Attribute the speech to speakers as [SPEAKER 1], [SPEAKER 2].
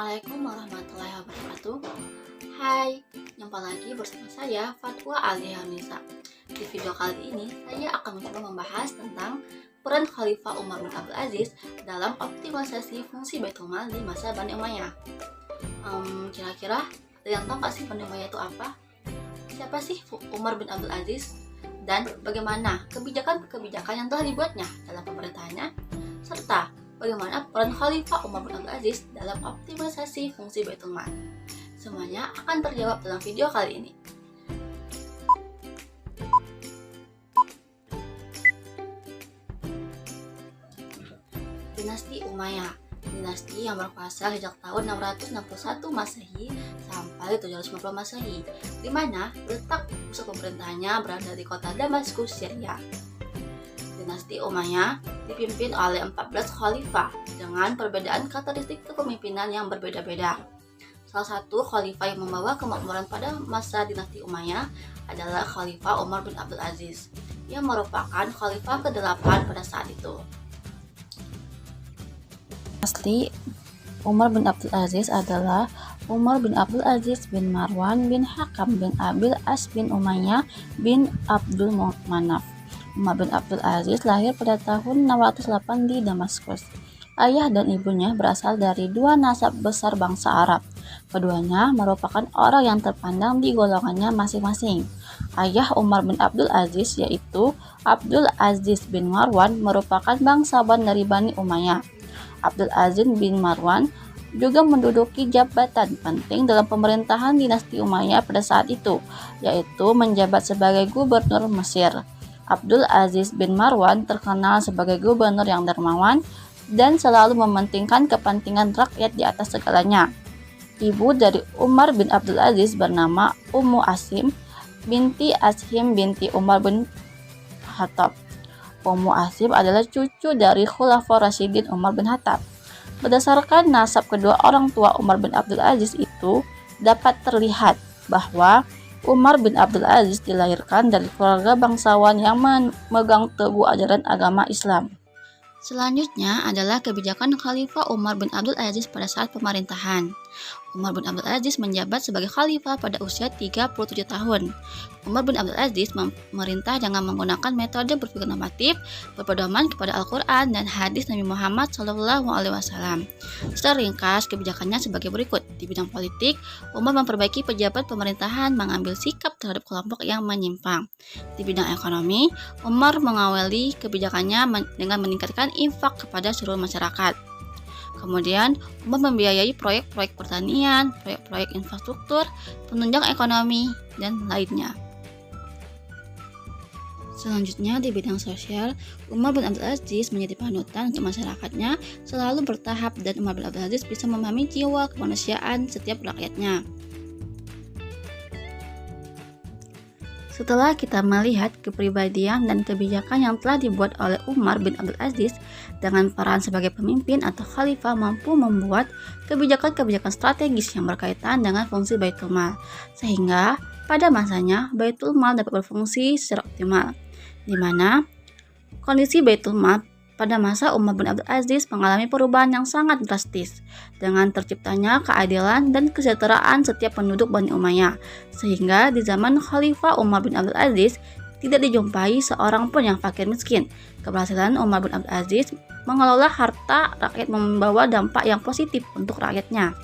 [SPEAKER 1] Assalamualaikum warahmatullahi wabarakatuh. Hai, jumpa lagi bersama saya Fatwa Alihanisa. Di video kali ini saya akan mencoba membahas tentang peran Khalifah Umar bin Abdul Aziz dalam optimalisasi fungsi Baitul Mal di masa Bani Umayyah. Kira-kira ada yang tahu nggak sih Bani Umayyah itu apa? Siapa sih Umar bin Abdul Aziz? Dan bagaimana kebijakan-kebijakan yang telah dibuatnya dalam pemerintahannya? Serta bagaimana peran Khalifah Umar bin Abdul Aziz dalam optimalisasi fungsi Baitul Mal? Semuanya akan terjawab dalam video kali ini. Dinasti Umayyah, dinasti yang berkuasa sejak tahun 661 Masehi sampai 750 Masehi, di mana letak pusat pemerintahannya berada di kota Damaskus, Syria. Dinasti Umayyah dipimpin oleh 14 khalifah dengan perbedaan karakteristik kepemimpinan yang berbeda-beda. Salah satu khalifah yang membawa kemakmuran pada masa dinasti Umayyah adalah Khalifah Umar bin Abdul Aziz, yang merupakan khalifah ke-8 pada saat itu.
[SPEAKER 2] Asli Umar bin Abdul Aziz adalah Umar bin Abdul Aziz bin Marwan bin Hakam bin Abil As bin Umayyah bin Abdul Manaf. Umar bin Abdul Aziz lahir pada tahun 608 di Damaskus. Ayah dan ibunya berasal dari dua nasab besar bangsa Arab. Keduanya merupakan orang yang terpandang di golongannya masing-masing. Ayah Umar bin Abdul Aziz yaitu Abdul Aziz bin Marwan merupakan bangsawan dari Bani Umayyah. Abdul Aziz bin Marwan juga menduduki jabatan penting dalam pemerintahan dinasti Umayyah pada saat itu, yaitu menjabat sebagai gubernur Mesir. Abdul Aziz bin Marwan terkenal sebagai gubernur yang dermawan dan selalu mementingkan kepentingan rakyat di atas segalanya. Ibu dari Umar bin Abdul Aziz bernama Ummu Asim binti Ashim binti Umar bin Khattab. Ummu Asim adalah cucu dari Khulafaur Rasyidin Umar bin Khattab. Berdasarkan nasab kedua orang tua Umar bin Abdul Aziz itu, dapat terlihat bahwa Umar bin Abdul Aziz dilahirkan dari keluarga bangsawan yang memegang teguh ajaran agama Islam.
[SPEAKER 1] Selanjutnya adalah kebijakan Khalifah Umar bin Abdul Aziz pada saat pemerintahan. Umar bin Abdul Aziz menjabat sebagai khalifah pada usia 37 tahun. Umar bin Abdul Aziz memerintah dengan menggunakan metode berpikir normatif, berpedoman kepada Al-Quran dan hadis Nabi Muhammad SAW. Secara ringkas, kebijakannya sebagai berikut. Di bidang politik, Umar memperbaiki pejabat pemerintahan mengambil sikap terhadap kelompok yang menyimpang. Di bidang ekonomi, Umar mengawali kebijakannya dengan meningkatkan infak kepada seluruh masyarakat. Kemudian, Umar membiayai proyek-proyek pertanian, proyek-proyek infrastruktur, penunjang ekonomi, dan lainnya. Selanjutnya, di bidang sosial, Umar bin Abdul Aziz menjadi panutan untuk masyarakatnya, selalu bertahap, dan Umar bin Abdul Aziz bisa memahami jiwa kemanusiaan setiap rakyatnya. Setelah kita melihat kepribadian dan kebijakan yang telah dibuat oleh Umar bin Abdul Aziz dengan peran sebagai pemimpin atau khalifah mampu membuat kebijakan-kebijakan strategis yang berkaitan dengan fungsi Baitul Mal, sehingga pada masanya Baitul Mal dapat berfungsi secara optimal, di mana kondisi Baitul Mal pada masa Umar bin Abdul Aziz mengalami perubahan yang sangat drastis dengan terciptanya keadilan dan kesejahteraan setiap penduduk Bani Umayyah, sehingga di zaman Khalifah Umar bin Abdul Aziz tidak dijumpai seorang pun yang fakir miskin. Keberhasilan Umar bin Abdul Aziz mengelola harta rakyat membawa dampak yang positif untuk rakyatnya.